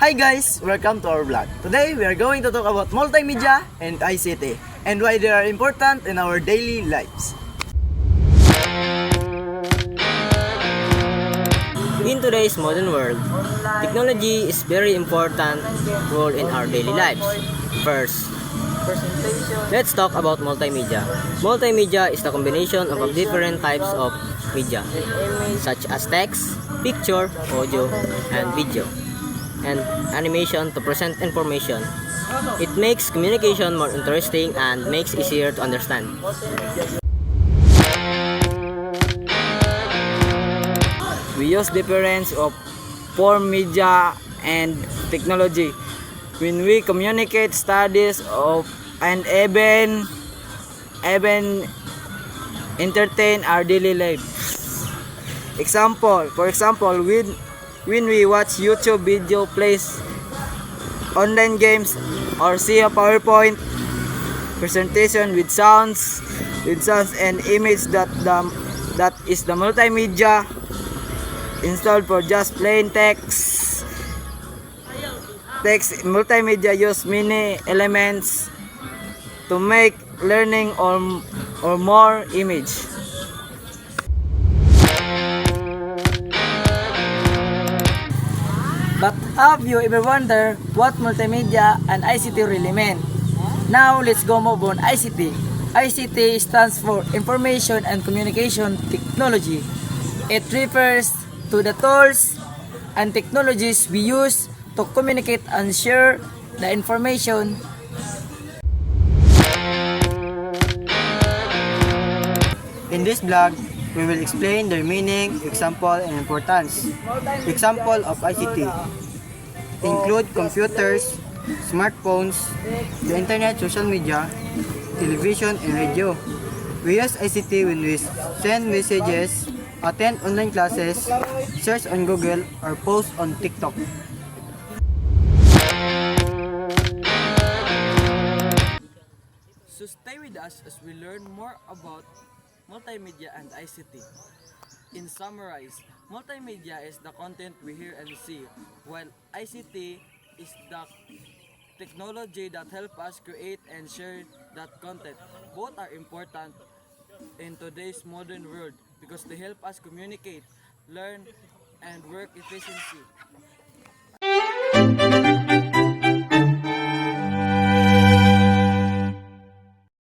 Hi guys! Welcome to our vlog. Today we are going to talk about multimedia and ICT and why they are important in our daily lives. In today's modern world, technology is very important role in our daily lives. First, let's talk about multimedia. Multimedia is the combination of different types of media, such as text, picture, audio, and video, and animation to present information. It makes communication more interesting and makes easier to understand. We use difference of form media and technology when we communicate studies of and even entertain our daily life. For example, when we watch YouTube video plays, online games, or see a PowerPoint presentation with sounds and image that is the multimedia installed for just plain text. Multimedia use many elements to make learning or more image. But have you ever wondered what multimedia and ICT really mean? Now let's go move on ICT. ICT stands for Information and Communication Technology. It refers to the tools and technologies we use to communicate and share the information. In this blog, we will explain their meaning, example, and importance. Example of ICT include computers, smartphones, the internet, social media, television, and radio. We use ICT when we send messages, attend online classes, search on Google, or post on TikTok. So stay with us as we learn more about multimedia and ICT. In summarize, multimedia is the content we hear and see, while ICT is the technology that help us create and share that content. Both are important in today's modern world because they help us communicate, learn, and work efficiently.